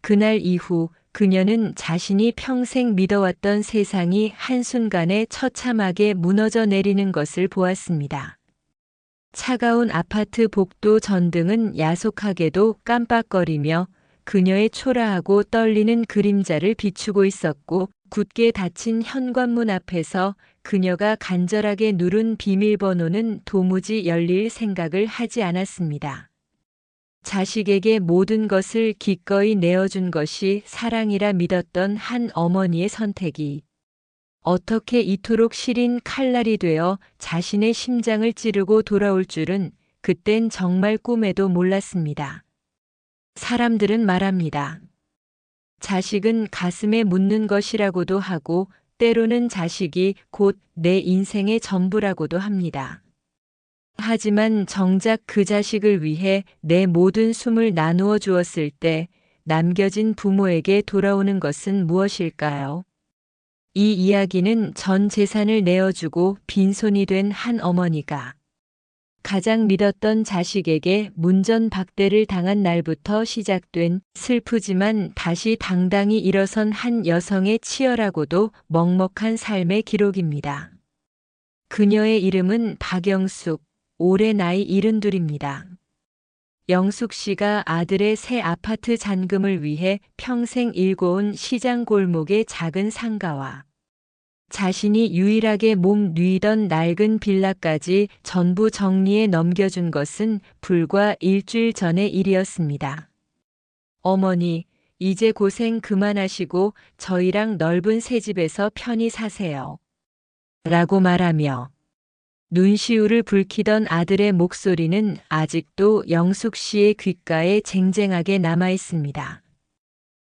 그날 이후 그녀는 자신이 평생 믿어왔던 세상이 한순간에 처참하게 무너져 내리는 것을 보았습니다. 차가운 아파트 복도 전등은 야속하게도 깜빡거리며 그녀의 초라하고 떨리는 그림자를 비추고 있었고, 굳게 닫힌 현관문 앞에서 그녀가 간절하게 누른 비밀번호는 도무지 열릴 생각을 하지 않았습니다. 자식에게 모든 것을 기꺼이 내어준 것이 사랑이라 믿었던 한 어머니의 선택이 어떻게 이토록 시린 칼날이 되어 자신의 심장을 찌르고 돌아올 줄은 그땐 정말 꿈에도 몰랐습니다. 사람들은 말합니다. 자식은 가슴에 묻는 것이라고도 하고, 때로는 자식이 곧 내 인생의 전부라고도 합니다. 하지만 정작 그 자식을 위해 내 모든 숨을 나누어 주었을 때 남겨진 부모에게 돌아오는 것은 무엇일까요? 이 이야기는 전 재산을 내어주고 빈손이 된 한 어머니가 가장 믿었던 자식에게 문전박대를 당한 날부터 시작된 슬프지만 다시 당당히 일어선 한 여성의 치열하고도 먹먹한 삶의 기록입니다. 그녀의 이름은 박영숙, 올해 나이 72입니다. 영숙 씨가 아들의 새 아파트 잔금을 위해 평생 일궈온 시장 골목의 작은 상가와 자신이 유일하게 몸 뉘던 낡은 빌라까지 전부 정리해 넘겨준 것은 불과 일주일 전의 일이었습니다. 어머니, 이제 고생 그만하시고 저희랑 넓은 새 집에서 편히 사세요. 라고 말하며 눈시울을 붉히던 아들의 목소리는 아직도 영숙 씨의 귓가에 쟁쟁하게 남아 있습니다.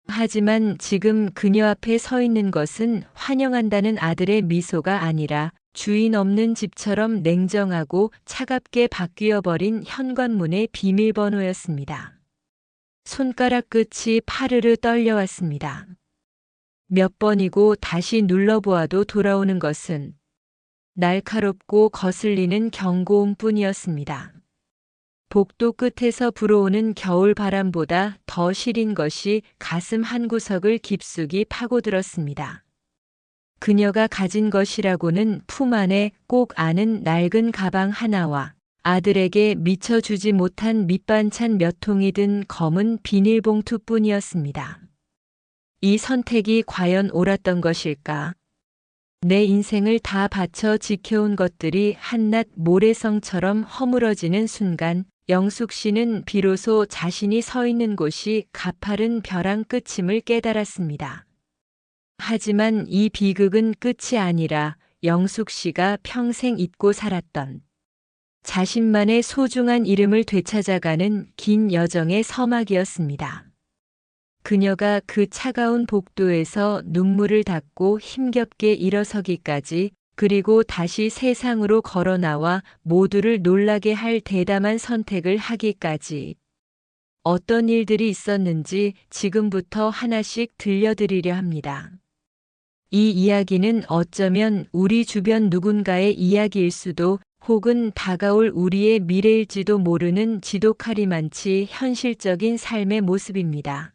하지만 지금 그녀 앞에 서 있는 것은 환영한다는 아들의 미소가 아니라 주인 없는 집처럼 냉정하고 차갑게 바뀌어 버린 현관문의 비밀번호였습니다. 손가락 끝이 파르르 떨려왔습니다. 몇 번이고 다시 눌러보아도 돌아오는 것은 날카롭고 거슬리는 경고음뿐이었습니다. 복도 끝에서 불어오는 겨울 바람보다 더 시린 것이 가슴 한구석을 깊숙이 파고들었습니다. 그녀가 가진 것이라고는 품 안에 꼭 아는 낡은 가방 하나와 아들에게 미처 주지 못한 밑반찬 몇 통이 든 검은 비닐봉투뿐이었습니다. 이 선택이 과연 옳았던 것일까? 내 인생을 다 바쳐 지켜온 것들이 한낱 모래성처럼 허물어지는 순간 영숙 씨는 비로소 자신이 서 있는 곳이 가파른 벼랑 끝임을 깨달았습니다. 하지만 이 비극은 끝이 아니라 영숙 씨가 평생 잊고 살았던 자신만의 소중한 이름을 되찾아가는 긴 여정의 서막이었습니다. 그녀가 그 차가운 복도에서 눈물을 닦고 힘겹게 일어서기까지, 그리고 다시 세상으로 걸어 나와 모두를 놀라게 할 대담한 선택을 하기까지 어떤 일들이 있었는지 지금부터 하나씩 들려드리려 합니다. 이 이야기는 어쩌면 우리 주변 누군가의 이야기일 수도, 혹은 다가올 우리의 미래일지도 모르는 지독하리만치 현실적인 삶의 모습입니다.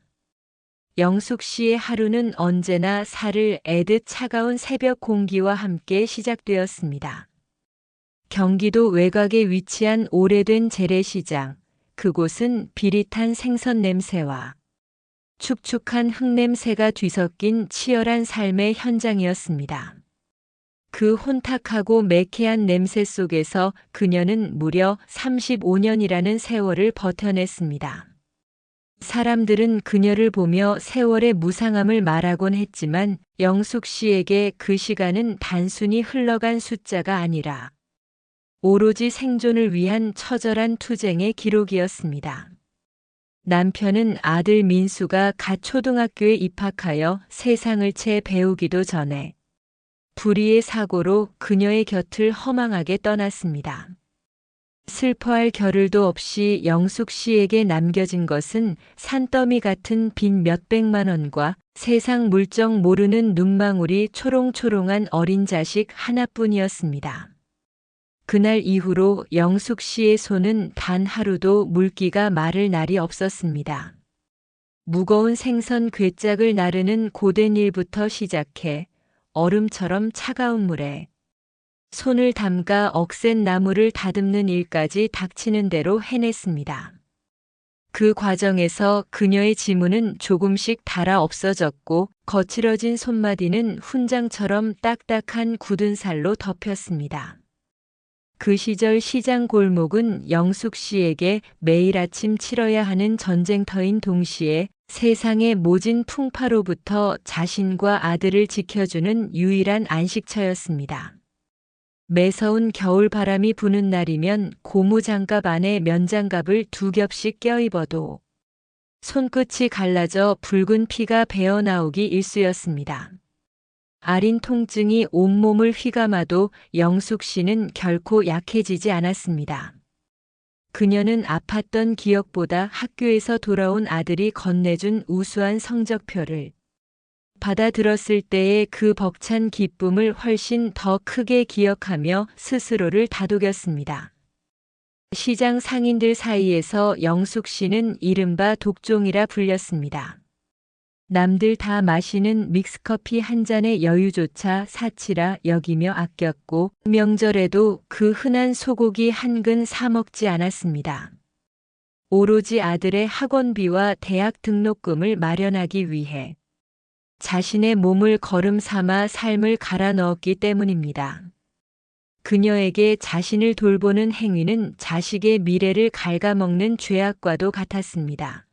영숙 씨의 하루는 언제나 살을 애듯 차가운 새벽 공기와 함께 시작되었습니다. 경기도 외곽에 위치한 오래된 재래시장, 그곳은 비릿한 생선 냄새와 축축한 흙냄새가 뒤섞인 치열한 삶의 현장이었습니다. 그 혼탁하고 매캐한 냄새 속에서 그녀는 무려 35년이라는 세월을 버텨냈습니다. 사람들은 그녀를 보며 세월의 무상함을 말하곤 했지만 영숙 씨에게 그 시간은 단순히 흘러간 숫자가 아니라 오로지 생존을 위한 처절한 투쟁의 기록이었습니다. 남편은 아들 민수가 갓 초등학교에 입학하여 세상을 채 배우기도 전에 불의의 사고로 그녀의 곁을 허망하게 떠났습니다. 슬퍼할 겨를도 없이 영숙 씨에게 남겨진 것은 산더미 같은 빈 몇백만 원과 세상 물정 모르는 눈망울이 초롱초롱한 어린 자식 하나뿐이었습니다. 그날 이후로 영숙 씨의 손은 단 하루도 물기가 마를 날이 없었습니다. 무거운 생선 괴짝을 나르는 고된 일부터 시작해 얼음처럼 차가운 물에 손을 담가 억센 나무를 다듬는 일까지 닥치는 대로 해냈습니다. 그 과정에서 그녀의 지문은 조금씩 닳아 없어졌고 거칠어진 손마디는 훈장처럼 딱딱한 굳은 살로 덮였습니다. 그 시절 시장 골목은 영숙 씨에게 매일 아침 치러야 하는 전쟁터인 동시에 세상의 모진 풍파로부터 자신과 아들을 지켜주는 유일한 안식처였습니다. 매서운 겨울 바람이 부는 날이면 고무장갑 안에 면장갑을 2겹씩 껴입어도 손끝이 갈라져 붉은 피가 배어나오기 일쑤였습니다. 아린 통증이 온몸을 휘감아도 영숙 씨는 결코 약해지지 않았습니다. 그녀는 아팠던 기억보다 학교에서 돌아온 아들이 건네준 우수한 성적표를 받아들었을 때의 그 벅찬 기쁨을 훨씬 더 크게 기억하며 스스로를 다독였습니다. 시장 상인들 사이에서 영숙 씨는 이른바 독종이라 불렸습니다. 남들 다 마시는 믹스커피 한 잔의 여유조차 사치라 여기며 아꼈고 명절에도 그 흔한 소고기 한 근 사 먹지 않았습니다. 오로지 아들의 학원비와 대학 등록금을 마련하기 위해 자신의 몸을 거름 삼아 삶을 갈아 넣었기 때문입니다. 그녀에게 자신을 돌보는 행위는 자식의 미래를 갉아먹는 죄악과도 같았습니다.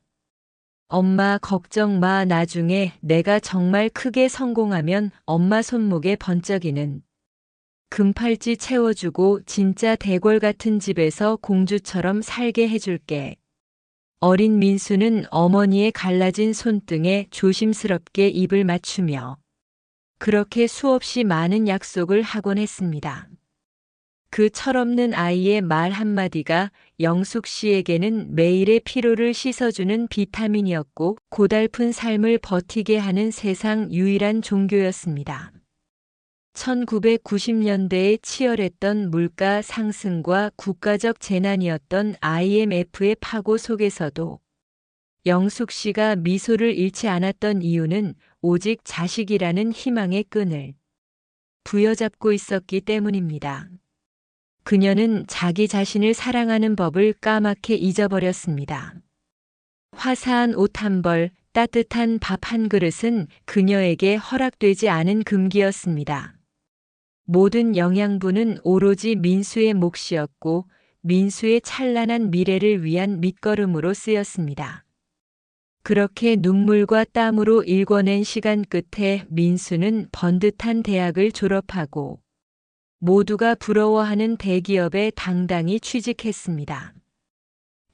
엄마 걱정 마. 나중에 내가 정말 크게 성공하면 엄마 손목에 번쩍이는 금팔찌 채워주고 진짜 대궐 같은 집에서 공주처럼 살게 해줄게. 어린 민수는 어머니의 갈라진 손등에 조심스럽게 입을 맞추며 그렇게 수없이 많은 약속을 하곤 했습니다. 그 철없는 아이의 말 한마디가 영숙 씨에게는 매일의 피로를 씻어주는 비타민이었고 고달픈 삶을 버티게 하는 세상 유일한 종교였습니다. 1990년대에 치열했던 물가 상승과 국가적 재난이었던 IMF의 파고 속에서도 영숙 씨가 미소를 잃지 않았던 이유는 오직 자식이라는 희망의 끈을 부여잡고 있었기 때문입니다. 그녀는 자기 자신을 사랑하는 법을 까맣게 잊어버렸습니다. 화사한 옷 한 벌, 따뜻한 밥 한 그릇은 그녀에게 허락되지 않은 금기였습니다. 모든 영양분은 오로지 민수의 몫이었고 민수의 찬란한 미래를 위한 밑거름으로 쓰였습니다. 그렇게 눈물과 땀으로 일궈낸 시간 끝에 민수는 번듯한 대학을 졸업하고 모두가 부러워하는 대기업에 당당히 취직했습니다.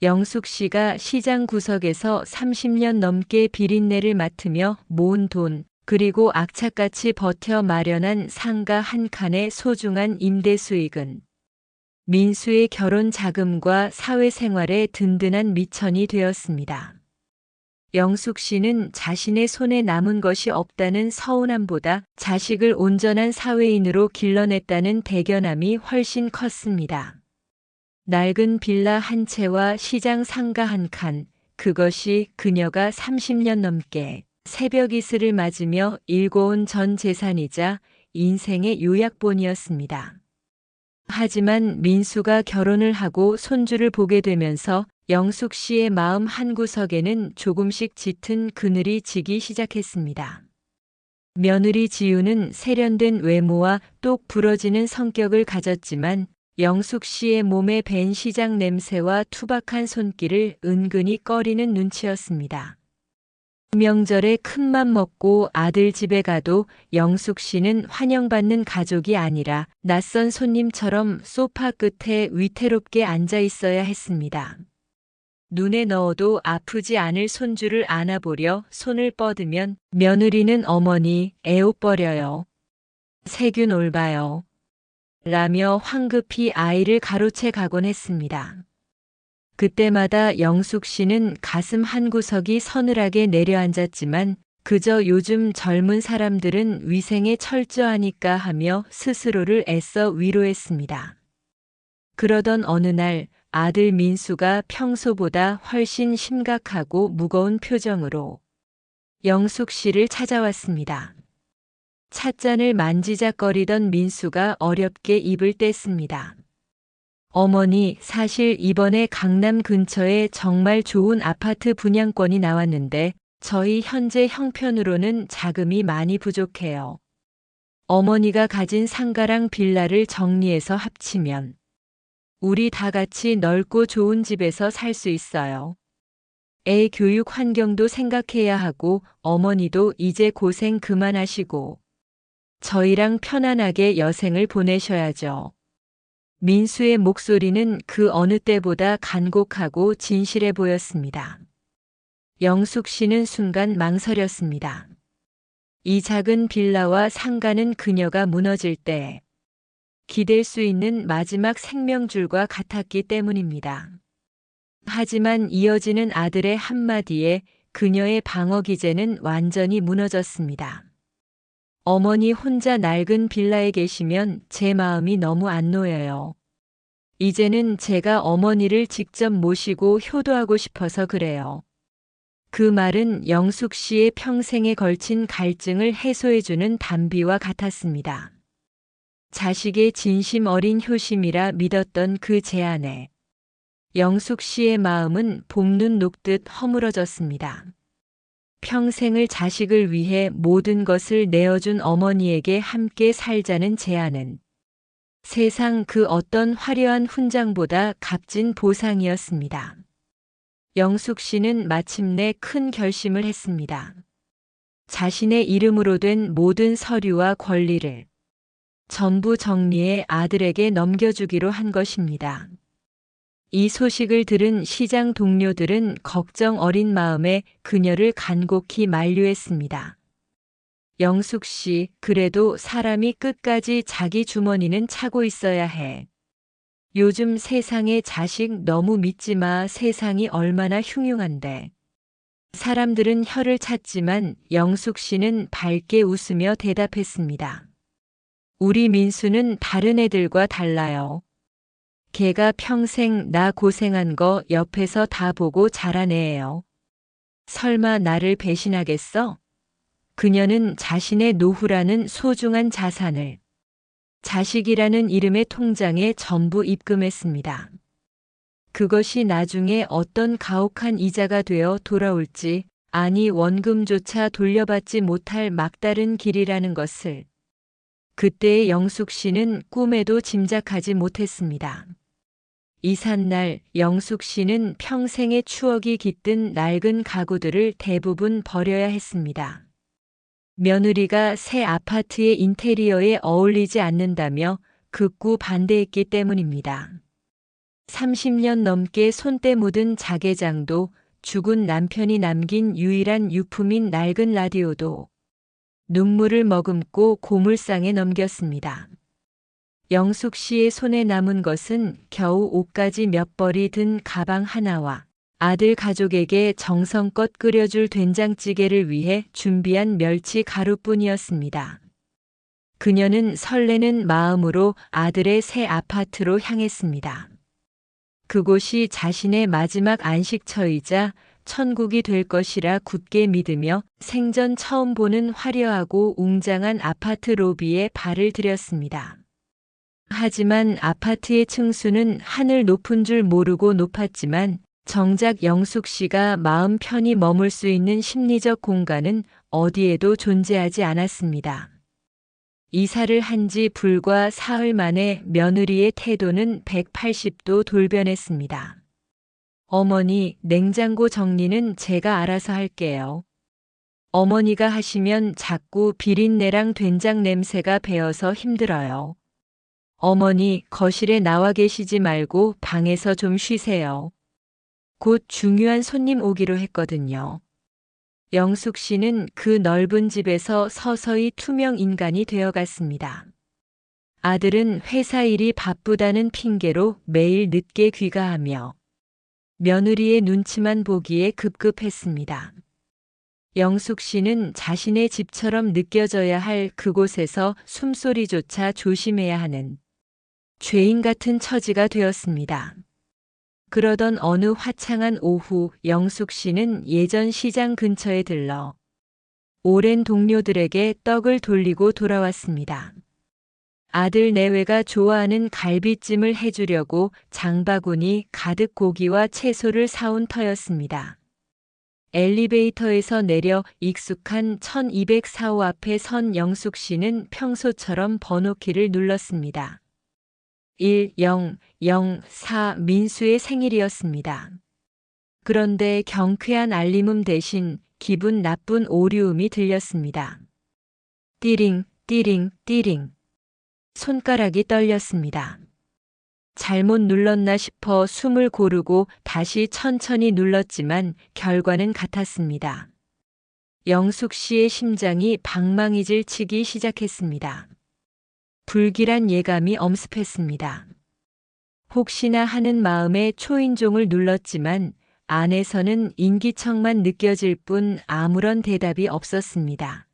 영숙 씨가 시장 구석에서 30년 넘게 비린내를 맡으며 모은 돈, 그리고 악착같이 버텨 마련한 상가 한 칸의 소중한 임대 수익은 민수의 결혼 자금과 사회생활의 든든한 미천이 되었습니다. 영숙 씨는 자신의 손에 남은 것이 없다는 서운함보다 자식을 온전한 사회인으로 길러냈다는 대견함이 훨씬 컸습니다. 낡은 빌라 한 채와 시장 상가 한 칸, 그것이 그녀가 30년 넘게 새벽 이슬을 맞으며 일궈온 전 재산이자 인생의 요약본이었습니다. 하지만 민수가 결혼을 하고 손주를 보게 되면서 영숙 씨의 마음 한구석에는 조금씩 짙은 그늘이 지기 시작했습니다. 며느리 지우는 세련된 외모와 똑 부러지는 성격을 가졌지만 영숙 씨의 몸에 밴 시장 냄새와 투박한 손길을 은근히 꺼리는 눈치였습니다. 명절에 큰맘 먹고 아들 집에 가도 영숙 씨는 환영받는 가족이 아니라 낯선 손님처럼 소파 끝에 위태롭게 앉아 있어야 했습니다. 눈에 넣어도 아프지 않을 손주를 안아보려 손을 뻗으면 며느리는 어머니 애옷 버려요. 세균 올바요. 라며 황급히 아이를 가로채 가곤 했습니다. 그때마다 영숙 씨는 가슴 한구석이 서늘하게 내려앉았지만 그저 요즘 젊은 사람들은 위생에 철저하니까 하며 스스로를 애써 위로했습니다. 그러던 어느 날 아들 민수가 평소보다 훨씬 심각하고 무거운 표정으로 영숙 씨를 찾아왔습니다. 찻잔을 만지작거리던 민수가 어렵게 입을 뗐습니다. 어머니, 사실 이번에 강남 근처에 정말 좋은 아파트 분양권이 나왔는데 저희 현재 형편으로는 자금이 많이 부족해요. 어머니가 가진 상가랑 빌라를 정리해서 합치면 우리 다 같이 넓고 좋은 집에서 살 수 있어요. 애 교육 환경도 생각해야 하고 어머니도 이제 고생 그만하시고 저희랑 편안하게 여생을 보내셔야죠. 민수의 목소리는 그 어느 때보다 간곡하고 진실해 보였습니다. 영숙 씨는 순간 망설였습니다. 이 작은 빌라와 상가는 그녀가 무너질 때 기댈 수 있는 마지막 생명줄과 같았기 때문입니다. 하지만 이어지는 아들의 한마디에 그녀의 방어 기제는 완전히 무너졌습니다. 어머니 혼자 낡은 빌라에 계시면 제 마음이 너무 안 놓여요. 이제는 제가 어머니를 직접 모시고 효도하고 싶어서 그래요. 그 말은 영숙 씨의 평생에 걸친 갈증을 해소해주는 단비와 같았습니다. 자식의 진심 어린 효심이라 믿었던 그 제안에 영숙 씨의 마음은 봄눈 녹듯 허물어졌습니다. 평생을 자식을 위해 모든 것을 내어준 어머니에게 함께 살자는 제안은 세상 그 어떤 화려한 훈장보다 값진 보상이었습니다. 영숙 씨는 마침내 큰 결심을 했습니다. 자신의 이름으로 된 모든 서류와 권리를 전부 정리해 아들에게 넘겨주기로 한 것입니다. 이 소식을 들은 시장 동료들은 걱정 어린 마음에 그녀를 간곡히 만류했습니다. 영숙 씨, 그래도 사람이 끝까지 자기 주머니는 차고 있어야 해. 요즘 세상에 자식 너무 믿지 마. 세상이 얼마나 흉흉한데. 사람들은 혀를 찼지만 영숙 씨는 밝게 웃으며 대답했습니다. 우리 민수는 다른 애들과 달라요. 걔가 평생 나 고생한 거 옆에서 다 보고 자란 애예요. 설마 나를 배신하겠어? 그녀는 자신의 노후라는 소중한 자산을 자식이라는 이름의 통장에 전부 입금했습니다. 그것이 나중에 어떤 가혹한 이자가 되어 돌아올지, 아니 원금조차 돌려받지 못할 막다른 길이라는 것을 그때의 영숙 씨는 꿈에도 짐작하지 못했습니다. 이삿날 영숙 씨는 평생의 추억이 깃든 낡은 가구들을 대부분 버려야 했습니다. 며느리가 새 아파트의 인테리어에 어울리지 않는다며 극구 반대했기 때문입니다. 30년 넘게 손때 묻은 자개장도 죽은 남편이 남긴 유일한 유품인 낡은 라디오도 눈물을 머금고 고물상에 넘겼습니다. 영숙 씨의 손에 남은 것은 겨우 옷가지 몇 벌이 든 가방 하나와 아들 가족에게 정성껏 끓여줄 된장찌개를 위해 준비한 멸치 가루뿐이었습니다. 그녀는 설레는 마음으로 아들의 새 아파트로 향했습니다. 그곳이 자신의 마지막 안식처이자 천국이 될 것이라 굳게 믿으며 생전 처음 보는 화려하고 웅장한 아파트 로비에 발을 들였습니다. 하지만 아파트의 층수는 하늘 높은 줄 모르고 높았지만 정작 영숙 씨가 마음 편히 머물 수 있는 심리적 공간은 어디에도 존재하지 않았습니다. 이사를 한 지 불과 사흘 만에 며느리의 태도는 180도 돌변했습니다. 어머니, 냉장고 정리는 제가 알아서 할게요. 어머니가 하시면 자꾸 비린내랑 된장 냄새가 배어서 힘들어요. 어머니, 거실에 나와 계시지 말고 방에서 좀 쉬세요. 곧 중요한 손님 오기로 했거든요. 영숙 씨는 그 넓은 집에서 서서히 투명 인간이 되어갔습니다. 아들은 회사 일이 바쁘다는 핑계로 매일 늦게 귀가하며 며느리의 눈치만 보기에 급급했습니다. 영숙 씨는 자신의 집처럼 느껴져야 할 그곳에서 숨소리조차 조심해야 하는 죄인 같은 처지가 되었습니다. 그러던 어느 화창한 오후 영숙 씨는 예전 시장 근처에 들러 오랜 동료들에게 떡을 돌리고 돌아왔습니다. 아들 내외가 좋아하는 갈비찜을 해주려고 장바구니 가득 고기와 채소를 사온 터였습니다. 엘리베이터에서 내려 익숙한 1204호 앞에 선 영숙 씨는 평소처럼 번호키를 눌렀습니다. 1004 민수의 생일이었습니다. 그런데 경쾌한 알림음 대신 기분 나쁜 오류음이 들렸습니다. 띠링, 띠링, 띠링. 손가락이 떨렸습니다. 잘못 눌렀나 싶어 숨을 고르고 다시 천천히 눌렀지만 결과는 같았습니다. 영숙 씨의 심장이 방망이질 치기 시작했습니다. 불길한 예감이 엄습했습니다. 혹시나 하는 마음에 초인종을 눌렀지만 안에서는 인기척만 느껴질 뿐 아무런 대답이 없었습니다.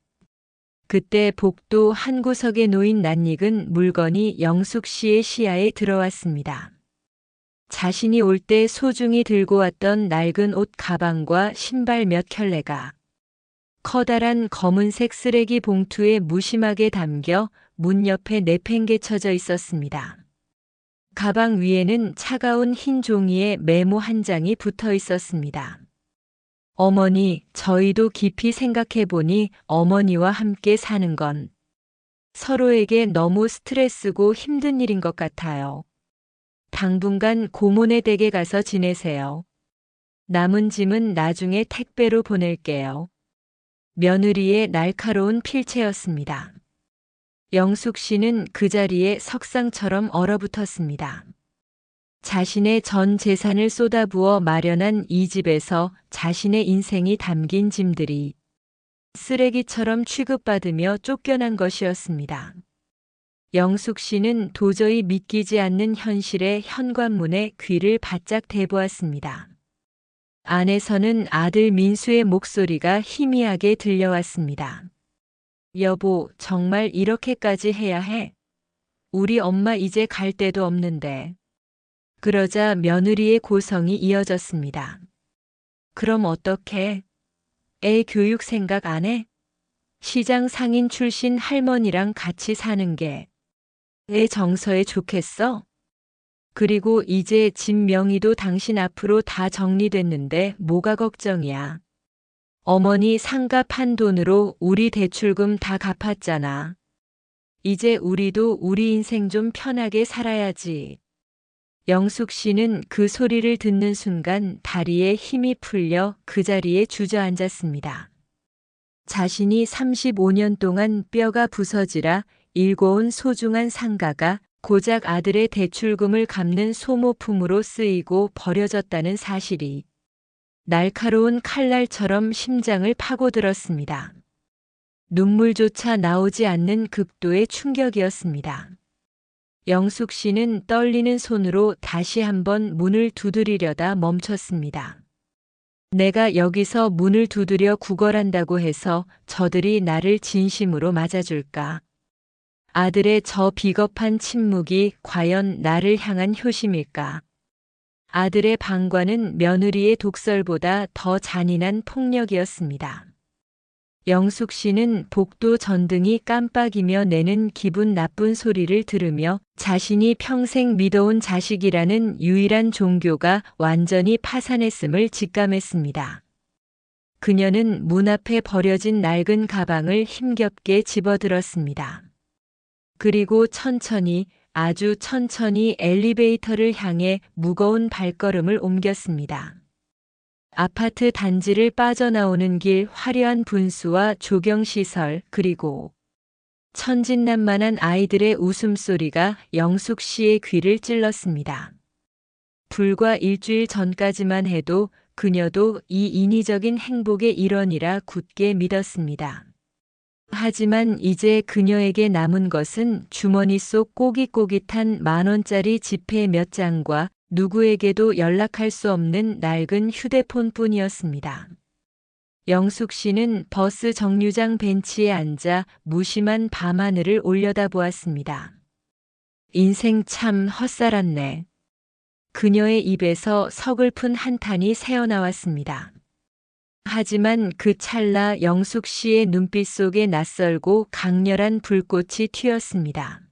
그때 복도 한 구석에 놓인 낯익은 물건이 영숙 씨의 시야에 들어왔습니다. 자신이 올 때 소중히 들고 왔던 낡은 옷 가방과 신발 몇 켤레가 커다란 검은색 쓰레기 봉투에 무심하게 담겨 문 옆에 내팽개쳐져 있었습니다. 가방 위에는 차가운 흰 종이에 메모 한 장이 붙어 있었습니다. 어머니, 저희도 깊이 생각해 보니 어머니와 함께 사는 건 서로에게 너무 스트레스고 힘든 일인 것 같아요. 당분간 고모네 댁에 가서 지내세요. 남은 짐은 나중에 택배로 보낼게요. 며느리의 날카로운 필체였습니다. 영숙 씨는 그 자리에 석상처럼 얼어붙었습니다. 자신의 전 재산을 쏟아부어 마련한 이 집에서 자신의 인생이 담긴 짐들이 쓰레기처럼 취급받으며 쫓겨난 것이었습니다. 영숙 씨는 도저히 믿기지 않는 현실의 현관문에 귀를 바짝 대보았습니다. 안에서는 아들 민수의 목소리가 희미하게 들려왔습니다. 여보, 정말 이렇게까지 해야 해? 우리 엄마 이제 갈 데도 없는데. 그러자 며느리의 고성이 이어졌습니다. 그럼 어떡해? 애 교육 생각 안 해? 시장 상인 출신 할머니랑 같이 사는 게 애 정서에 좋겠어? 그리고 이제 집 명의도 당신 앞으로 다 정리됐는데 뭐가 걱정이야? 어머니 상가 판 돈으로 우리 대출금 다 갚았잖아. 이제 우리도 우리 인생 좀 편하게 살아야지. 영숙 씨는 그 소리를 듣는 순간 다리에 힘이 풀려 그 자리에 주저앉았습니다. 자신이 35년 동안 뼈가 부서지라 일궈온 소중한 상가가 고작 아들의 대출금을 갚는 소모품으로 쓰이고 버려졌다는 사실이 날카로운 칼날처럼 심장을 파고들었습니다. 눈물조차 나오지 않는 극도의 충격이었습니다. 영숙 씨는 떨리는 손으로 다시 한번 문을 두드리려다 멈췄습니다. 내가 여기서 문을 두드려 구걸한다고 해서 저들이 나를 진심으로 맞아줄까? 아들의 저 비겁한 침묵이 과연 나를 향한 효심일까? 아들의 방관은 며느리의 독설보다 더 잔인한 폭력이었습니다. 영숙 씨는 복도 전등이 깜빡이며 내는 기분 나쁜 소리를 들으며 자신이 평생 믿어온 자식이라는 유일한 종교가 완전히 파산했음을 직감했습니다. 그녀는 문 앞에 버려진 낡은 가방을 힘겹게 집어들었습니다. 그리고 천천히, 아주 천천히 엘리베이터를 향해 무거운 발걸음을 옮겼습니다. 아파트 단지를 빠져나오는 길 화려한 분수와 조경시설 그리고 천진난만한 아이들의 웃음소리가 영숙 씨의 귀를 찔렀습니다. 불과 일주일 전까지만 해도 그녀도 이 인위적인 행복의 일원이라 굳게 믿었습니다. 하지만 이제 그녀에게 남은 것은 주머니 속 꼬깃꼬깃한 10,000원짜리 지폐 몇 장과 누구에게도 연락할 수 없는 낡은 휴대폰뿐이었습니다. 영숙 씨는 버스 정류장 벤치에 앉아 무심한 밤하늘을 올려다보았습니다. 인생 참 헛살았네. 그녀의 입에서 서글픈 한탄이 새어나왔습니다. 하지만 그 찰나 영숙 씨의 눈빛 속에 낯설고 강렬한 불꽃이 튀었습니다.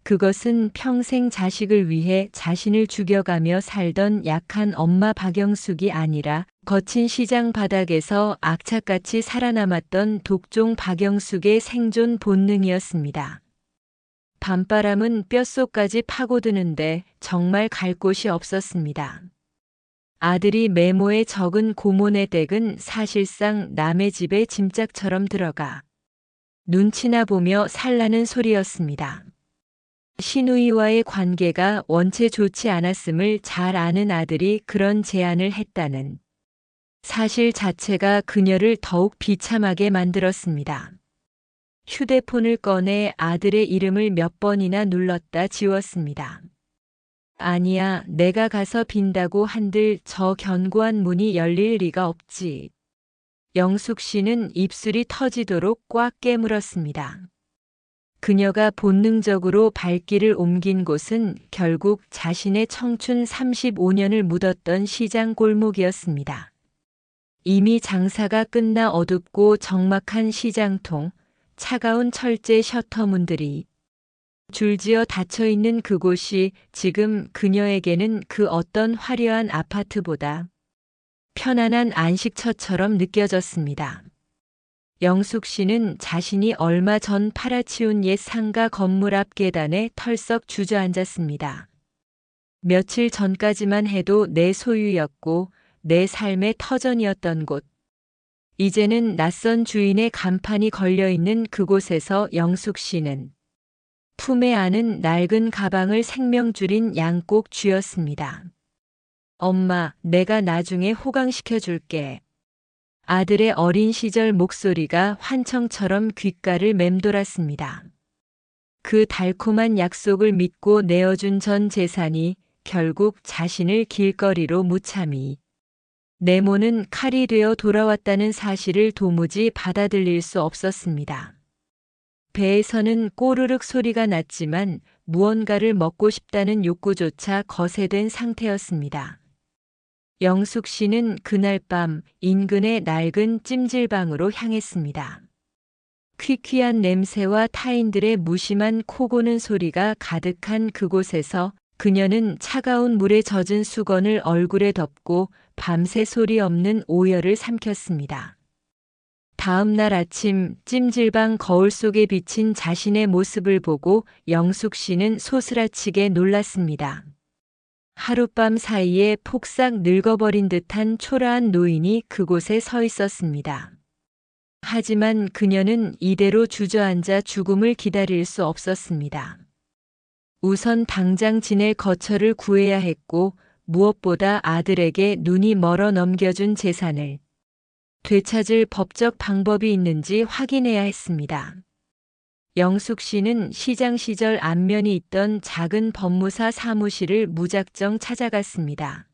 그것은 평생 자식을 위해 자신을 죽여가며 살던 약한 엄마 박영숙이 아니라 거친 시장 바닥에서 악착같이 살아남았던 독종 박영숙의 생존 본능이었습니다. 밤바람은 뼛속까지 파고드는데 정말 갈 곳이 없었습니다. 아들이 메모에 적은 고문의 댁은 사실상 남의 집에 짐짝처럼 들어가 눈치나 보며 살라는 소리였습니다. 시누이와의 관계가 원체 좋지 않았음을 잘 아는 아들이 그런 제안을 했다는 사실 자체가 그녀를 더욱 비참하게 만들었습니다. 휴대폰을 꺼내 아들의 이름을 몇 번이나 눌렀다 지웠습니다. 아니야, 내가 가서 빈다고 한들 저 견고한 문이 열릴 리가 없지. 영숙 씨는 입술이 터지도록 꽉 깨물었습니다. 그녀가 본능적으로 발길을 옮긴 곳은 결국 자신의 청춘 35년을 묻었던 시장 골목이었습니다. 이미 장사가 끝나 어둡고 적막한 시장통, 차가운 철제 셔터문들이 줄지어 닫혀있는 그곳이 지금 그녀에게는 그 어떤 화려한 아파트보다 편안한 안식처처럼 느껴졌습니다. 영숙 씨는 자신이 얼마 전 팔아치운 옛 상가 건물 앞 계단에 털썩 주저앉았습니다. 며칠 전까지만 해도 내 소유였고 내 삶의 터전이었던 곳. 이제는 낯선 주인의 간판이 걸려있는 그곳에서 영숙 씨는 품에 안은 낡은 가방을 생명줄인 양꼭 쥐었습니다. 엄마, 내가 나중에 호강시켜 줄게. 아들의 어린 시절 목소리가 환청처럼 귓가를 맴돌았습니다. 그 달콤한 약속을 믿고 내어준 전 재산이 결국 자신을 길거리로 무참히 내모는 칼이 되어 돌아왔다는 사실을 도무지 받아들일 수 없었습니다. 배에서는 꼬르륵 소리가 났지만 무언가를 먹고 싶다는 욕구조차 거세된 상태였습니다. 영숙 씨는 그날 밤 인근의 낡은 찜질방으로 향했습니다. 퀴퀴한 냄새와 타인들의 무심한 코 고는 소리가 가득한 그곳에서 그녀는 차가운 물에 젖은 수건을 얼굴에 덮고 밤새 소리 없는 오열을 삼켰습니다. 다음 날 아침 찜질방 거울 속에 비친 자신의 모습을 보고 영숙 씨는 소스라치게 놀랐습니다. 하룻밤 사이에 폭삭 늙어버린 듯한 초라한 노인이 그곳에 서 있었습니다. 하지만 그녀는 이대로 주저앉아 죽음을 기다릴 수 없었습니다. 우선 당장 지낼 거처를 구해야 했고 무엇보다 아들에게 눈이 멀어 넘겨준 재산을 되찾을 법적 방법이 있는지 확인해야 했습니다. 영숙 씨는 시장 시절 안면이 있던 작은 법무사 사무실을 무작정 찾아갔습니다.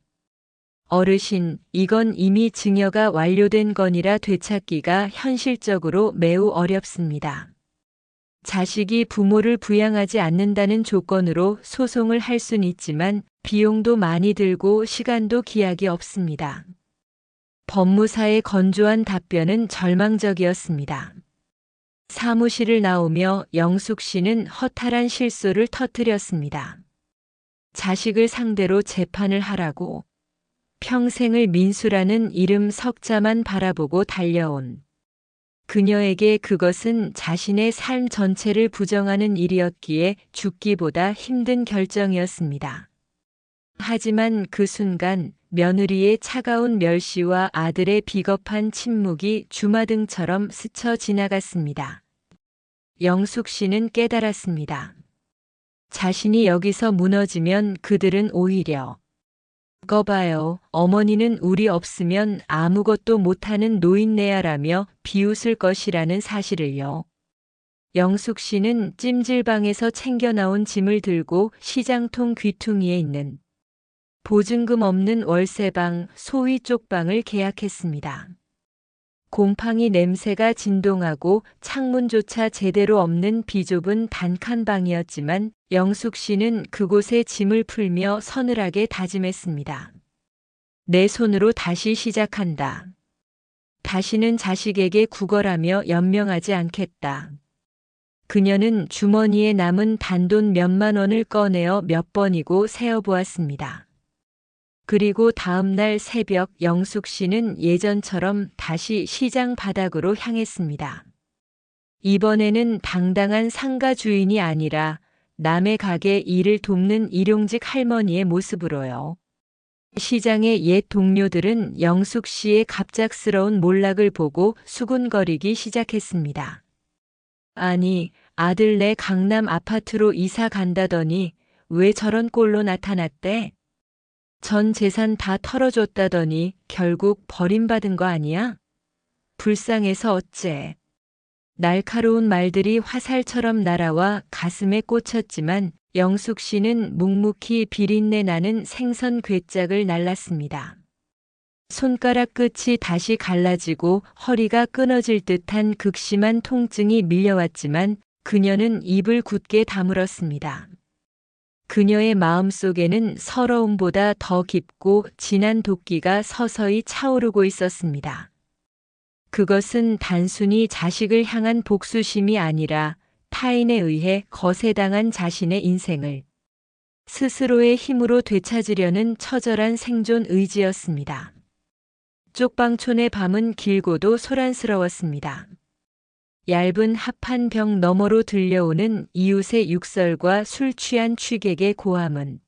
어르신, 이건 이미 증여가 완료된 건이라 되찾기가 현실적으로 매우 어렵습니다. 자식이 부모를 부양하지 않는다는 조건으로 소송을 할 순 있지만 비용도 많이 들고 시간도 기약이 없습니다. 법무사의 건조한 답변은 절망적이었습니다. 사무실을 나오며 영숙 씨는 허탈한 실소를 터뜨렸습니다. 자식을 상대로 재판을 하라고 평생을 민수라는 이름 석자만 바라보고 달려온 그녀에게 그것은 자신의 삶 전체를 부정하는 일이었기에 죽기보다 힘든 결정이었습니다. 하지만 그 순간 며느리의 차가운 멸시와 아들의 비겁한 침묵이 주마등처럼 스쳐 지나갔습니다. 영숙 씨는 깨달았습니다. 자신이 여기서 무너지면 그들은 오히려 거봐요. 어머니는 우리 없으면 아무것도 못하는 노인네야라며 비웃을 것이라는 사실을요. 영숙 씨는 찜질방에서 챙겨 나온 짐을 들고 시장통 귀퉁이에 있는 보증금 없는 월세방, 소위 쪽방을 계약했습니다. 곰팡이 냄새가 진동하고 창문조차 제대로 없는 비좁은 단칸 방이었지만 영숙 씨는 그곳에 짐을 풀며 서늘하게 다짐했습니다. 내 손으로 다시 시작한다. 다시는 자식에게 구걸하며 연명하지 않겠다. 그녀는 주머니에 남은 단돈 몇만 원을 꺼내어 몇 번이고 세어보았습니다. 그리고 다음 날 새벽 영숙 씨는 예전처럼 다시 시장 바닥으로 향했습니다. 이번에는 당당한 상가 주인이 아니라 남의 가게 일을 돕는 일용직 할머니의 모습으로요. 시장의 옛 동료들은 영숙 씨의 갑작스러운 몰락을 보고 수군거리기 시작했습니다. 아니, 아들네 강남 아파트로 이사 간다더니 왜 저런 꼴로 나타났대? 전 재산 다 털어줬다더니 결국 버림받은 거 아니야? 불쌍해서 어째. 날카로운 말들이 화살처럼 날아와 가슴에 꽂혔지만 영숙 씨는 묵묵히 비린내 나는 생선 괴짝을 날랐습니다. 손가락 끝이 다시 갈라지고 허리가 끊어질 듯한 극심한 통증이 밀려왔지만 그녀는 입을 굳게 다물었습니다. 그녀의 마음속에는 서러움보다 더 깊고 진한 도끼가 서서히 차오르고 있었습니다. 그것은 단순히 자식을 향한 복수심이 아니라 타인에 의해 거세당한 자신의 인생을 스스로의 힘으로 되찾으려는 처절한 생존 의지였습니다. 쪽방촌의 밤은 길고도 소란스러웠습니다. 얇은 합판 벽 너머로 들려오는 이웃의 육설과 술 취한 취객의 고함은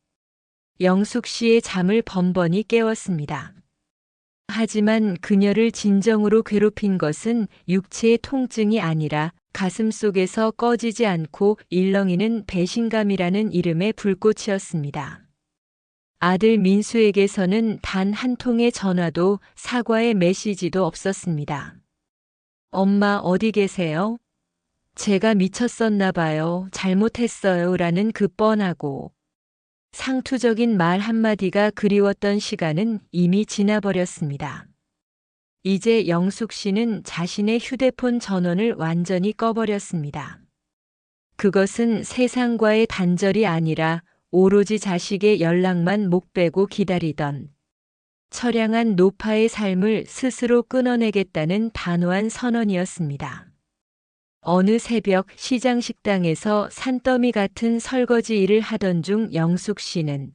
영숙 씨의 잠을 번번이 깨웠습니다. 하지만 그녀를 진정으로 괴롭힌 것은 육체의 통증이 아니라 가슴 속에서 꺼지지 않고 일렁이는 배신감이라는 이름의 불꽃이었습니다. 아들 민수에게서는 단 한 통의 전화도 사과의 메시지도 없었습니다. 엄마 어디 계세요? 제가 미쳤었나 봐요. 잘못했어요. 라는 그 뻔하고 상투적인 말 한마디가 그리웠던 시간은 이미 지나버렸습니다. 이제 영숙 씨는 자신의 휴대폰 전원을 완전히 꺼버렸습니다. 그것은 세상과의 단절이 아니라 오로지 자식의 연락만 목베고 기다리던 처량한 노파의 삶을 스스로 끊어내겠다는 단호한 선언이었습니다. 어느 새벽 시장 식당에서 산더미 같은 설거지 일을 하던 중 영숙 씨는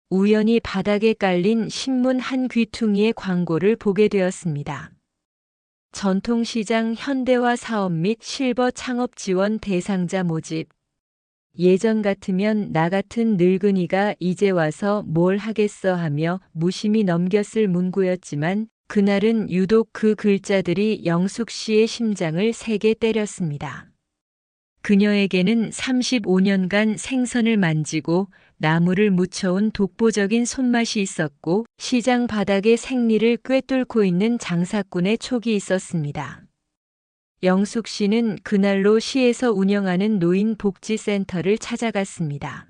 우연히 바닥에 깔린 신문 한 귀퉁이의 광고를 보게 되었습니다. 전통시장 현대화 사업 및 실버 창업 지원 대상자 모집. 예전 같으면 나 같은 늙은이가 이제 와서 뭘 하겠어 하며 무심히 넘겼을 문구였지만 그날은 유독 그 글자들이 영숙 씨의 심장을 세게 때렸습니다. 그녀에게는 35년간 생선을 만지고 나무를 묻혀온 독보적인 손맛이 있었고 시장 바닥의 생리를 꿰뚫고 있는 장사꾼의 촉이 있었습니다. 영숙 씨는 그날로 시에서 운영하는 노인복지센터를 찾아갔습니다.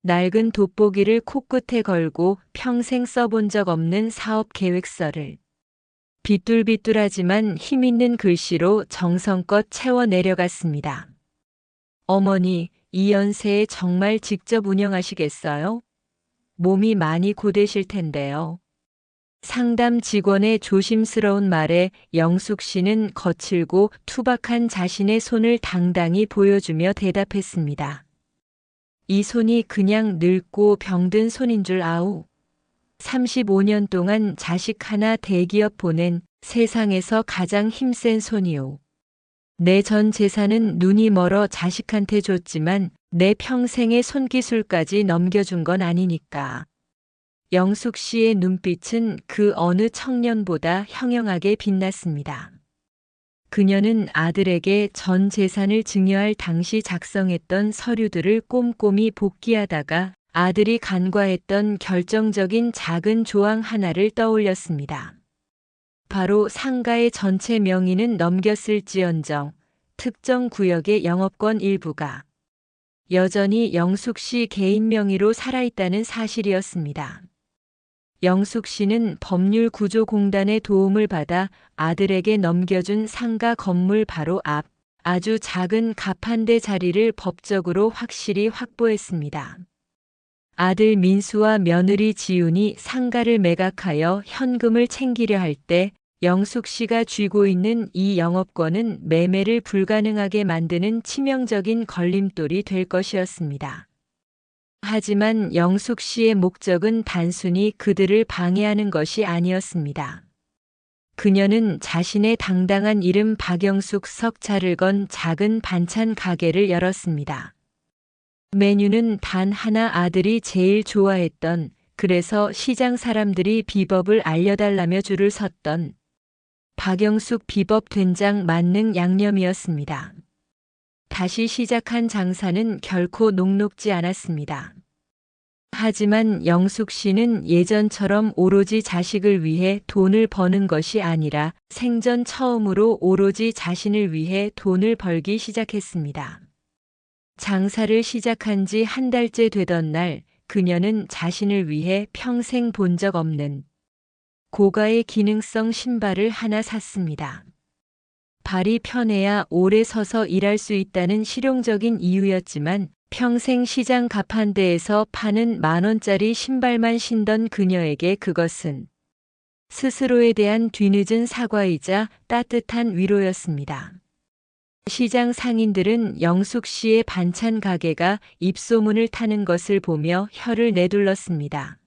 낡은 돋보기를 코끝에 걸고 평생 써본 적 없는 사업 계획서를 비뚤비뚤하지만 힘있는 글씨로 정성껏 채워 내려갔습니다. 어머니, 이 연세에 정말 직접 운영하시겠어요? 몸이 많이 고되실 텐데요. 상담 직원의 조심스러운 말에 영숙 씨는 거칠고 투박한 자신의 손을 당당히 보여주며 대답했습니다. 이 손이 그냥 늙고 병든 손인 줄 아우. 35년 동안 자식 하나 대기업 보낸 세상에서 가장 힘센 손이오. 내 전 재산은 눈이 멀어 자식한테 줬지만 내 평생의 손기술까지 넘겨준 건 아니니까. 영숙 씨의 눈빛은 그 어느 청년보다 형형하게 빛났습니다. 그녀는 아들에게 전 재산을 증여할 당시 작성했던 서류들을 꼼꼼히 복기하다가 아들이 간과했던 결정적인 작은 조항 하나를 떠올렸습니다. 바로 상가의 전체 명의는 넘겼을지언정 특정 구역의 영업권 일부가 여전히 영숙 씨 개인 명의로 살아있다는 사실이었습니다. 영숙 씨는 법률구조공단의 도움을 받아 아들에게 넘겨준 상가 건물 바로 앞 아주 작은 갑 한 대 자리를 법적으로 확실히 확보했습니다. 아들 민수와 며느리 지훈이 상가를 매각하여 현금을 챙기려 할 때 영숙 씨가 쥐고 있는 이 영업권은 매매를 불가능하게 만드는 치명적인 걸림돌이 될 것이었습니다. 하지만 영숙 씨의 목적은 단순히 그들을 방해하는 것이 아니었습니다. 그녀는 자신의 당당한 이름 박영숙 석자를 건 작은 반찬 가게를 열었습니다. 메뉴는 단 하나, 아들이 제일 좋아했던, 그래서 시장 사람들이 비법을 알려달라며 줄을 섰던 박영숙 비법 된장 만능 양념이었습니다. 다시 시작한 장사는 결코 녹록지 않았습니다. 하지만 영숙 씨는 예전처럼 오로지 자식을 위해 돈을 버는 것이 아니라 생전 처음으로 오로지 자신을 위해 돈을 벌기 시작했습니다. 장사를 시작한 지 한 달째 되던 날, 그녀는 자신을 위해 평생 본 적 없는 고가의 기능성 신발을 하나 샀습니다. 발이 편해야 오래 서서 일할 수 있다는 실용적인 이유였지만 평생 시장 갑 한 대에서 파는 10,000원짜리 신발만 신던 그녀에게 그것은 스스로에 대한 뒤늦은 사과이자 따뜻한 위로였습니다. 시장 상인들은 영숙 씨의 반찬 가게가 입소문을 타는 것을 보며 혀를 내둘렀습니다.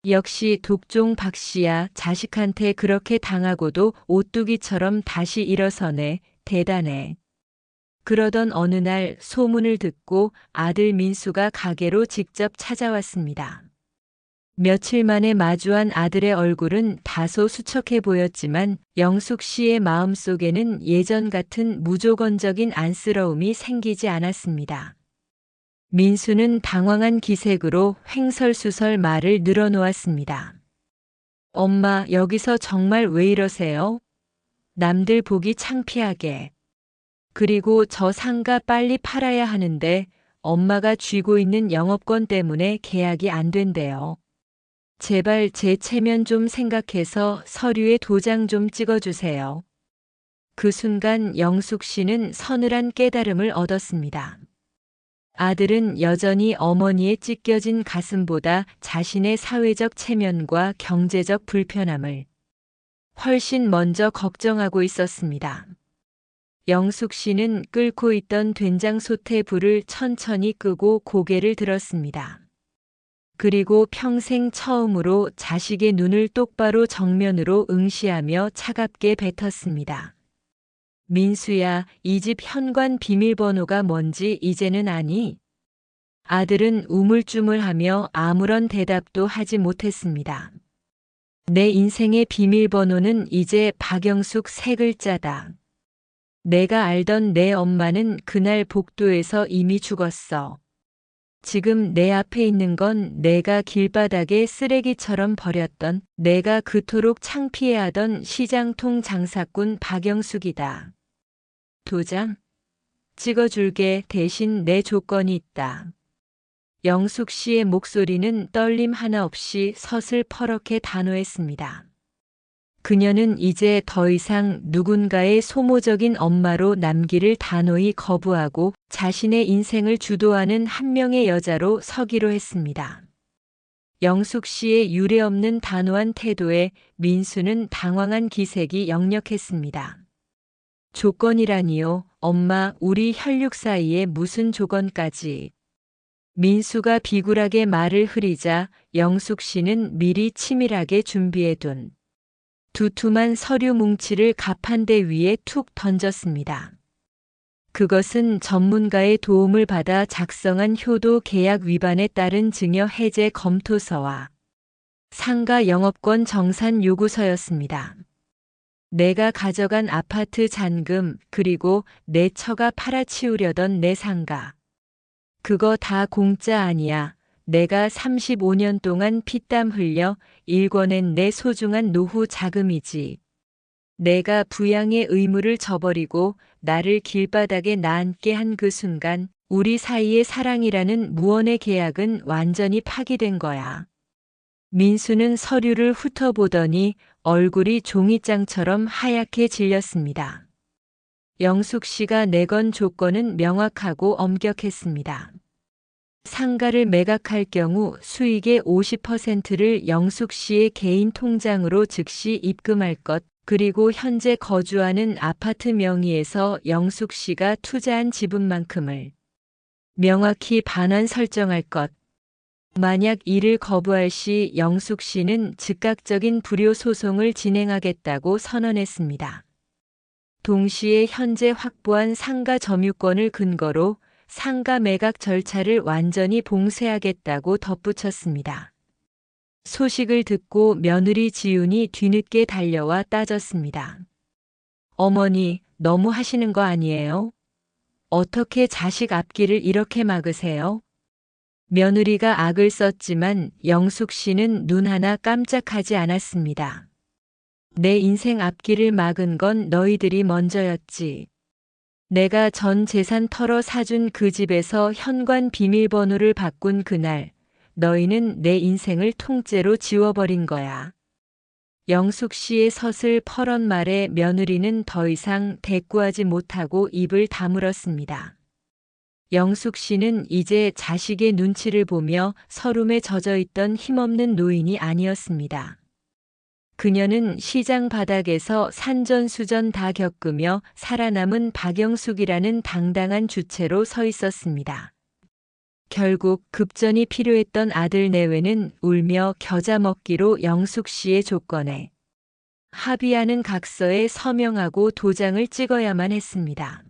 역시 독종 박 씨야, 자식한테 그렇게 당하고도 오뚜기처럼 다시 일어서네, 대단해. 그러던 어느 날 소문을 듣고 아들 민수가 가게로 직접 찾아왔습니다. 며칠 만에 마주한 아들의 얼굴은 다소 수척해 보였지만 영숙 씨의 마음속에는 예전 같은 무조건적인 안쓰러움이 생기지 않았습니다. 민수는 당황한 기색으로 횡설수설 말을 늘어놓았습니다. 엄마, 여기서 정말 왜 이러세요? 남들 보기 창피하게. 그리고 저 상가 빨리 팔아야 하는데 엄마가 쥐고 있는 영업권 때문에 계약이 안 된대요. 제발 제 체면 좀 생각해서 서류에 도장 좀 찍어주세요. 그 순간 영숙 씨는 서늘한 깨달음을 얻었습니다. 아들은 여전히 어머니의 찢겨진 가슴보다 자신의 사회적 체면과 경제적 불편함을 훨씬 먼저 걱정하고 있었습니다. 영숙 씨는 끓고 있던 된장솥의 불을 천천히 끄고 고개를 들었습니다. 그리고 평생 처음으로 자식의 눈을 똑바로 정면으로 응시하며 차갑게 뱉었습니다. 민수야, 이 집 현관 비밀번호가 뭔지 이제는 아니? 아들은 우물쭈물하며 아무런 대답도 하지 못했습니다. 내 인생의 비밀번호는 이제 박영숙 3글자다. 내가 알던 내 엄마는 그날 복도에서 이미 죽었어. 지금 내 앞에 있는 건 내가 길바닥에 쓰레기처럼 버렸던, 내가 그토록 창피해하던 시장통 장사꾼 박영숙이다. 도장? 찍어줄게. 대신 내 조건이 있다. 영숙 씨의 목소리는 떨림 하나 없이 서슬퍼렇게 단호했습니다. 그녀는 이제 더 이상 누군가의 소모적인 엄마로 남기를 단호히 거부하고 자신의 인생을 주도하는 한 명의 여자로 서기로 했습니다. 영숙 씨의 유례없는 단호한 태도에 민수는 당황한 기색이 역력했습니다. 조건이라니요? 엄마, 우리 혈육 사이에 무슨 조건까지? 민수가 비굴하게 말을 흐리자 영숙 씨는 미리 치밀하게 준비해둔 두툼한 서류 뭉치를 갑 한 대 위에 툭 던졌습니다. 그것은 전문가의 도움을 받아 작성한 효도 계약 위반에 따른 증여 해제 검토서와 상가 영업권 정산 요구서였습니다. 내가 가져간 아파트 잔금, 그리고 내 처가 팔아치우려던 내 상가. 그거 다 공짜 아니야. 내가 35년 동안 피땀 흘려 일궈낸 내 소중한 노후 자금이지. 내가 부양의 의무를 저버리고 나를 길바닥에 나앉게 한 그 순간 우리 사이의 사랑이라는 무언의 계약은 완전히 파기된 거야. 민수는 서류를 훑어보더니 얼굴이 종이장처럼 하얗게 질렸습니다. 영숙 씨가 내건 조건은 명확하고 엄격했습니다. 상가를 매각할 경우 수익의 50%를 영숙 씨의 개인 통장으로 즉시 입금할 것, 그리고 현재 거주하는 아파트 명의에서 영숙 씨가 투자한 지분만큼을 명확히 반환 설정할 것. 만약 이를 거부할 시 영숙 씨는 즉각적인 불효 소송을 진행하겠다고 선언했습니다. 동시에 현재 확보한 상가 점유권을 근거로 상가 매각 절차를 완전히 봉쇄하겠다고 덧붙였습니다. 소식을 듣고 며느리 지훈이 뒤늦게 달려와 따졌습니다. 어머니, 너무 하시는 거 아니에요? 어떻게 자식 앞길을 이렇게 막으세요? 며느리가 악을 썼지만 영숙 씨는 눈 하나 깜짝하지 않았습니다. 내 인생 앞길을 막은 건 너희들이 먼저였지. 내가 전 재산 털어 사준 그 집에서 현관 비밀번호를 바꾼 그날, 너희는 내 인생을 통째로 지워버린 거야. 영숙 씨의 서슬 퍼런 말에 며느리는 더 이상 대꾸하지 못하고 입을 다물었습니다. 영숙 씨는 이제 자식의 눈치를 보며 서름에 젖어 있던 힘없는 노인이 아니었습니다. 그녀는 시장 바닥에서 산전수전 다 겪으며 살아남은 박영숙이라는 당당한 주체로 서 있었습니다. 결국 급전이 필요했던 아들 내외는 울며 겨자 먹기로 영숙 씨의 조건에 합의하는 각서에 서명하고 도장을 찍어야만 했습니다.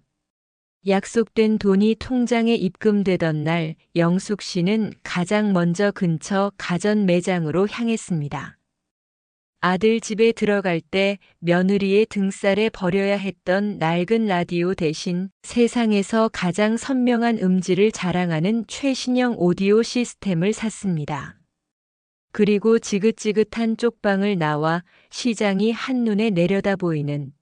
약속된 돈이 통장에 입금되던 날 영숙 씨는 가장 먼저 근처 가전 매장으로 향했습니다. 아들 집에 들어갈 때 며느리의 등살에 버려야 했던 낡은 라디오 대신 세상에서 가장 선명한 음질을 자랑하는 최신형 오디오 시스템을 샀습니다. 그리고 지긋지긋한 쪽방을 나와 시장이 한눈에 내려다 보이는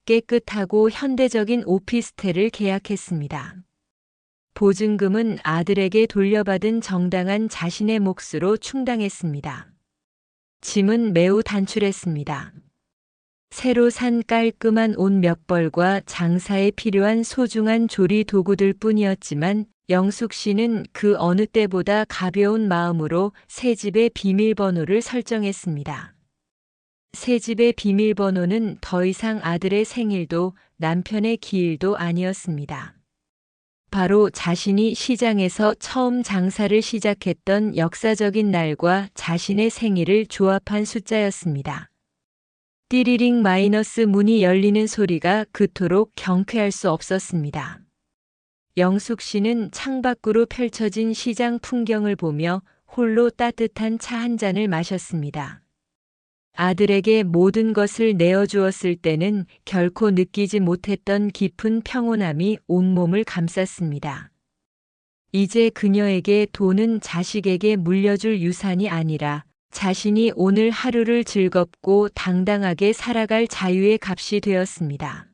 깨끗하고 현대적인 오피스텔을 계약했습니다. 보증금은 아들에게 돌려받은 정당한 자신의 몫으로 충당했습니다. 짐은 매우 단출했습니다. 새로 산 깔끔한 옷 몇 벌과 장사에 필요한 소중한 조리 도구들 뿐이었지만 영숙 씨는 그 어느 때보다 가벼운 마음으로 새 집의 비밀번호를 설정했습니다. 새 집의 비밀번호는 더 이상 아들의 생일도 남편의 기일도 아니었습니다. 바로 자신이 시장에서 처음 장사를 시작했던 역사적인 날과 자신의 생일을 조합한 숫자였습니다. 띠리링 마이너스 문이 열리는 소리가 그토록 경쾌할 수 없었습니다. 영숙 씨는 창밖으로 펼쳐진 시장 풍경을 보며 홀로 따뜻한 차 한 잔을 마셨습니다. 아들에게 모든 것을 내어주었을 때는 결코 느끼지 못했던 깊은 평온함이 온몸을 감쌌습니다. 이제 그녀에게 돈은 자식에게 물려줄 유산이 아니라 자신이 오늘 하루를 즐겁고 당당하게 살아갈 자유의 값이 되었습니다.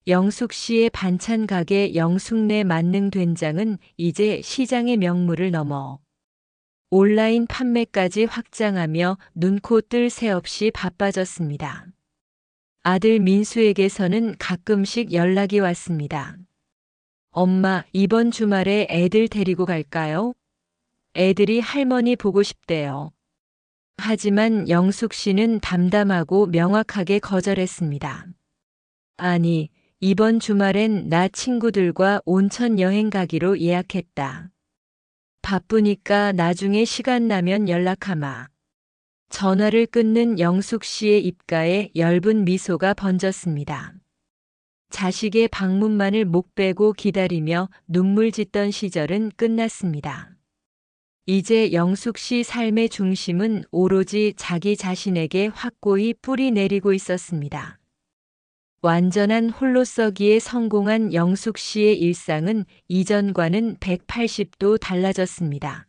영숙 씨의 반찬 가게 영숙내 만능 된장은 이제 시장의 명물을 넘어 온라인 판매까지 확장하며 눈코 뜰 새 없이 바빠졌습니다. 아들 민수에게서는 가끔씩 연락이 왔습니다. 엄마, 이번 주말에 애들 데리고 갈까요? 애들이 할머니 보고 싶대요. 하지만 영숙 씨는 담담하고 명확하게 거절했습니다. 아니, 이번 주말엔 나 친구들과 온천 여행 가기로 예약했다. 바쁘니까 나중에 시간 나면 연락하마. 전화를 끊는 영숙 씨의 입가에 엷은 미소가 번졌습니다. 자식의 방문만을 목 빼고 기다리며 눈물 짓던 시절은 끝났습니다. 이제 영숙 씨 삶의 중심은 오로지 자기 자신에게 확고히 뿌리 내리고 있었습니다. 완전한 홀로서기에 성공한 영숙 씨의 일상은 이전과는 180도 달라졌습니다.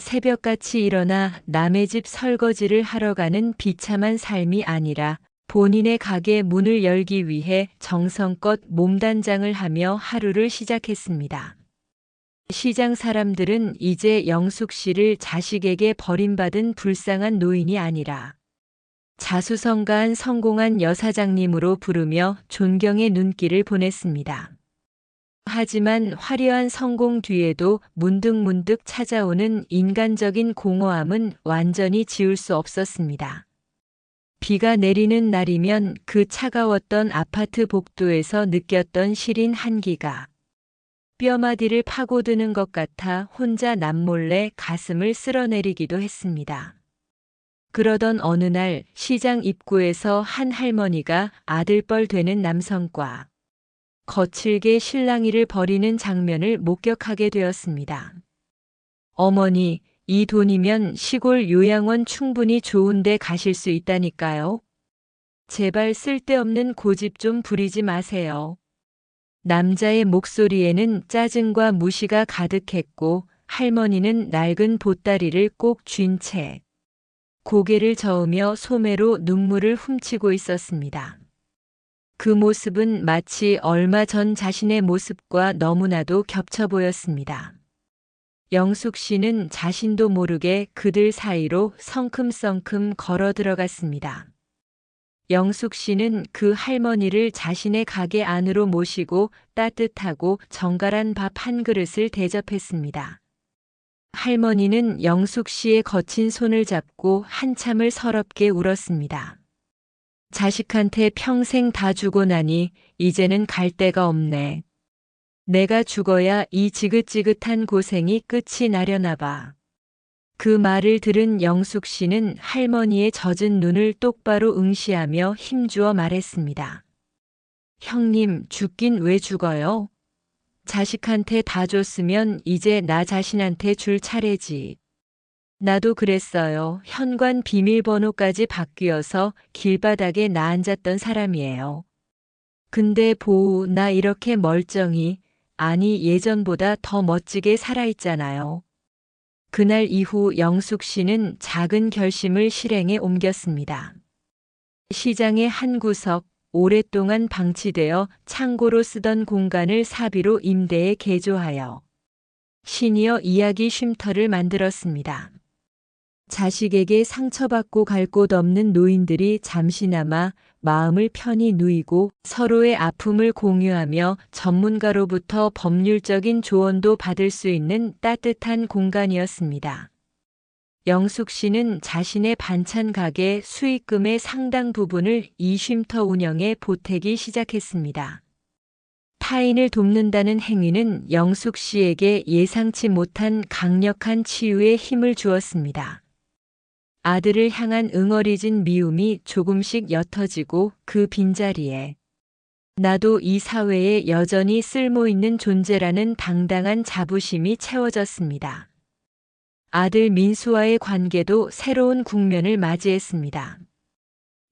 새벽같이 일어나 남의 집 설거지를 하러 가는 비참한 삶이 아니라 본인의 가게 문을 열기 위해 정성껏 몸단장을 하며 하루를 시작했습니다. 시장 사람들은 이제 영숙 씨를 자식에게 버림받은 불쌍한 노인이 아니라 자수성가한 성공한 여사장님으로 부르며 존경의 눈길을 보냈습니다. 하지만 화려한 성공 뒤에도 문득문득 찾아오는 인간적인 공허함은 완전히 지울 수 없었습니다. 비가 내리는 날이면 그 차가웠던 아파트 복도에서 느꼈던 시린 한기가 뼈마디를 파고드는 것 같아 혼자 남몰래 가슴을 쓸어내리기도 했습니다. 그러던 어느 날 시장 입구에서 한 할머니가 아들뻘 되는 남성과 거칠게 실랑이를 벌이는 장면을 목격하게 되었습니다. 어머니, 이 돈이면 시골 요양원 충분히 좋은데 가실 수 있다니까요. 제발 쓸데없는 고집 좀 부리지 마세요. 남자의 목소리에는 짜증과 무시가 가득했고 할머니는 낡은 보따리를 꼭 쥔 채 고개를 저으며 소매로 눈물을 훔치고 있었습니다. 그 모습은 마치 얼마 전 자신의 모습과 너무나도 겹쳐 보였습니다. 영숙 씨는 자신도 모르게 그들 사이로 성큼성큼 걸어 들어갔습니다. 영숙 씨는 그 할머니를 자신의 가게 안으로 모시고 따뜻하고 정갈한 밥 한 그릇을 대접했습니다. 할머니는 영숙 씨의 거친 손을 잡고 한참을 서럽게 울었습니다. 자식한테 평생 다 주고 나니 이제는 갈 데가 없네. 내가 죽어야 이 지긋지긋한 고생이 끝이 나려나 봐. 그 말을 들은 영숙 씨는 할머니의 젖은 눈을 똑바로 응시하며 힘주어 말했습니다. 형님, 죽긴 왜 죽어요? 자식한테 다 줬으면 이제 나 자신한테 줄 차례지. 나도 그랬어요. 현관 비밀번호까지 바뀌어서 길바닥에 나앉았던 사람이에요. 근데 보우, 나 이렇게 멀쩡히, 아니 예전보다 더 멋지게 살아있잖아요. 그날 이후 영숙 씨는 작은 결심을 실행에 옮겼습니다. 시장의 한 구석, 오랫동안 방치되어 창고로 쓰던 공간을 사비로 임대에 개조하여 시니어 이야기 쉼터를 만들었습니다. 자식에게 상처받고 갈 곳 없는 노인들이 잠시나마 마음을 편히 누이고 서로의 아픔을 공유하며 전문가로부터 법률적인 조언도 받을 수 있는 따뜻한 공간이었습니다. 영숙 씨는 자신의 반찬 가게 수익금의 상당 부분을 이 쉼터 운영에 보태기 시작했습니다. 타인을 돕는다는 행위는 영숙 씨에게 예상치 못한 강력한 치유의 힘을 주었습니다. 아들을 향한 응어리진 미움이 조금씩 옅어지고 그 빈자리에 나도 이 사회에 여전히 쓸모있는 존재라는 당당한 자부심이 채워졌습니다. 아들 민수와의 관계도 새로운 국면을 맞이했습니다.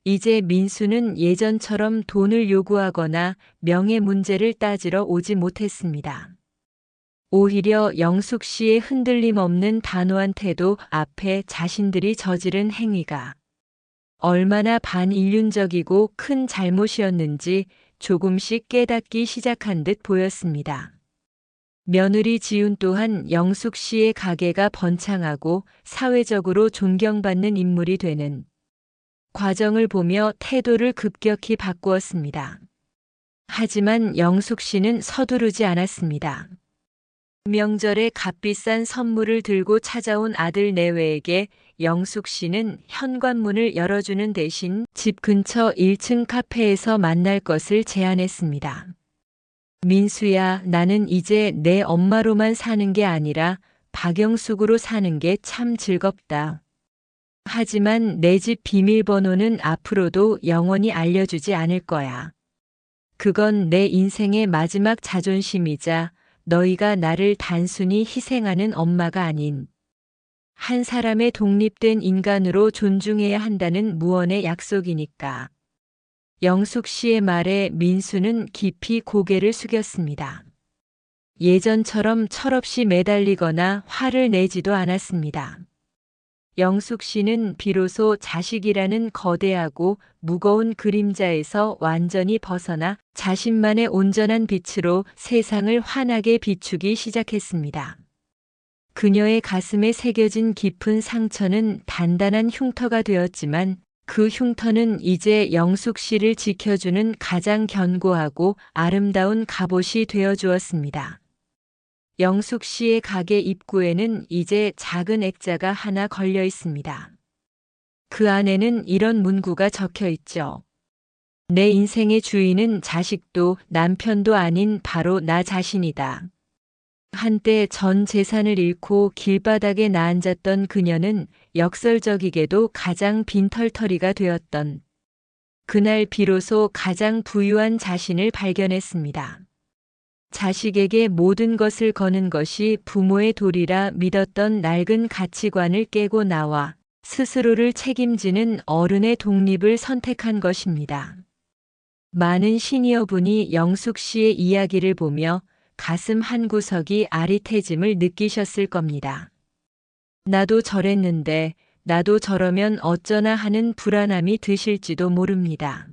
이제 민수는 예전처럼 돈을 요구하거나 명예 문제를 따지러 오지 못했습니다. 오히려 영숙 씨의 흔들림 없는 단호한 태도 앞에 자신들이 저지른 행위가 얼마나 반인륜적이고 큰 잘못이었는지 조금씩 깨닫기 시작한 듯 보였습니다. 며느리 지훈 또한 영숙 씨의 가게가 번창하고 사회적으로 존경받는 인물이 되는 과정을 보며 태도를 급격히 바꾸었습니다. 하지만 영숙 씨는 서두르지 않았습니다. 명절에 값비싼 선물을 들고 찾아온 아들 내외에게 영숙 씨는 현관문을 열어주는 대신 집 근처 1층 카페에서 만날 것을 제안했습니다. 민수야, 나는 이제 내 엄마로만 사는 게 아니라 박영숙으로 사는 게 참 즐겁다. 하지만 내 집 비밀번호는 앞으로도 영원히 알려주지 않을 거야. 그건 내 인생의 마지막 자존심이자 너희가 나를 단순히 희생하는 엄마가 아닌 한 사람의 독립된 인간으로 존중해야 한다는 무언의 약속이니까. 영숙 씨의 말에 민수는 깊이 고개를 숙였습니다. 예전처럼 철없이 매달리거나 화를 내지도 않았습니다. 영숙 씨는 비로소 자식이라는 거대하고 무거운 그림자에서 완전히 벗어나 자신만의 온전한 빛으로 세상을 환하게 비추기 시작했습니다. 그녀의 가슴에 새겨진 깊은 상처는 단단한 흉터가 되었지만 그 흉터는 이제 영숙 씨를 지켜주는 가장 견고하고 아름다운 갑옷이 되어 주었습니다. 영숙 씨의 가게 입구에는 이제 작은 액자가 하나 걸려 있습니다. 그 안에는 이런 문구가 적혀 있죠. 내 인생의 주인은 자식도 남편도 아닌 바로 나 자신이다. 한때 전 재산을 잃고 길바닥에 나앉았던 그녀는 역설적이게도 가장 빈털터리가 되었던 그날 비로소 가장 부유한 자신을 발견했습니다. 자식에게 모든 것을 거는 것이 부모의 도리라 믿었던 낡은 가치관을 깨고 나와 스스로를 책임지는 어른의 독립을 선택한 것입니다. 많은 시니어분이 영숙 씨의 이야기를 보며 가슴 한구석이 아릿해짐을 느끼셨을 겁니다. 나도 저랬는데, 나도 저러면 어쩌나 하는 불안함이 드실지도 모릅니다.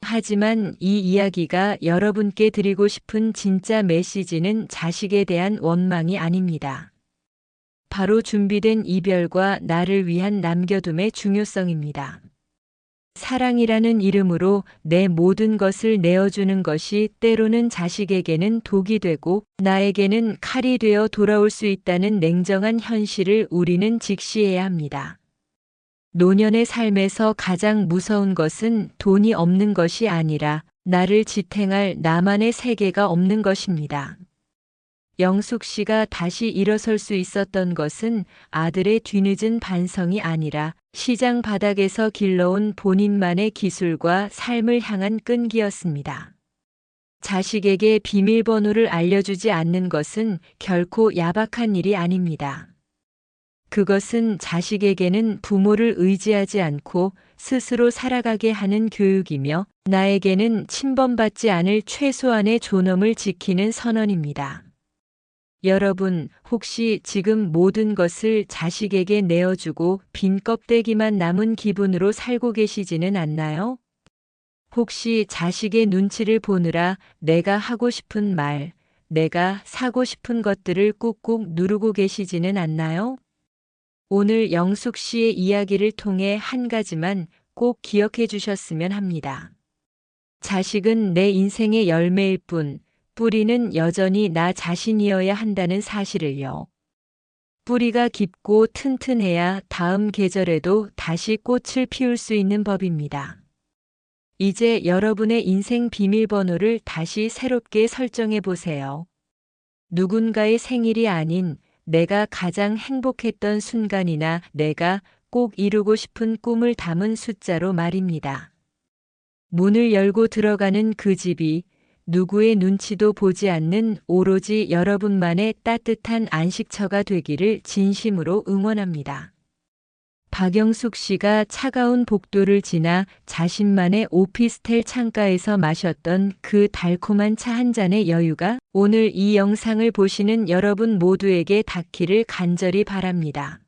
하지만 이 이야기가 여러분께 드리고 싶은 진짜 메시지는 자식에 대한 원망이 아닙니다. 바로 준비된 이별과 나를 위한 남겨둠의 중요성입니다. 사랑이라는 이름으로 내 모든 것을 내어주는 것이 때로는 자식에게는 독이 되고 나에게는 칼이 되어 돌아올 수 있다는 냉정한 현실을 우리는 직시해야 합니다. 노년의 삶에서 가장 무서운 것은 돈이 없는 것이 아니라 나를 지탱할 나만의 세계가 없는 것입니다. 영숙 씨가 다시 일어설 수 있었던 것은 아들의 뒤늦은 반성이 아니라 시장 바닥에서 길러온 본인만의 기술과 삶을 향한 끈기였습니다. 자식에게 비밀번호를 알려주지 않는 것은 결코 야박한 일이 아닙니다. 그것은 자식에게는 부모를 의지하지 않고 스스로 살아가게 하는 교육이며 나에게는 침범받지 않을 최소한의 존엄을 지키는 선언입니다. 여러분, 혹시 지금 모든 것을 자식에게 내어주고 빈 껍데기만 남은 기분으로 살고 계시지는 않나요? 혹시 자식의 눈치를 보느라 내가 하고 싶은 말, 내가 사고 싶은 것들을 꾹꾹 누르고 계시지는 않나요? 오늘 영숙 씨의 이야기를 통해 한 가지만 꼭 기억해 주셨으면 합니다. 자식은 내 인생의 열매일 뿐, 뿌리는 여전히 나 자신이어야 한다는 사실을요. 뿌리가 깊고 튼튼해야 다음 계절에도 다시 꽃을 피울 수 있는 법입니다. 이제 여러분의 인생 비밀번호를 다시 새롭게 설정해 보세요. 누군가의 생일이 아닌 내가 가장 행복했던 순간이나 내가 꼭 이루고 싶은 꿈을 담은 숫자로 말입니다. 문을 열고 들어가는 그 집이 누구의 눈치도 보지 않는 오로지 여러분만의 따뜻한 안식처가 되기를 진심으로 응원합니다. 박영숙 씨가 차가운 복도를 지나 자신만의 오피스텔 창가에서 마셨던 그 달콤한 차 한 잔의 여유가 오늘 이 영상을 보시는 여러분 모두에게 닿기를 간절히 바랍니다.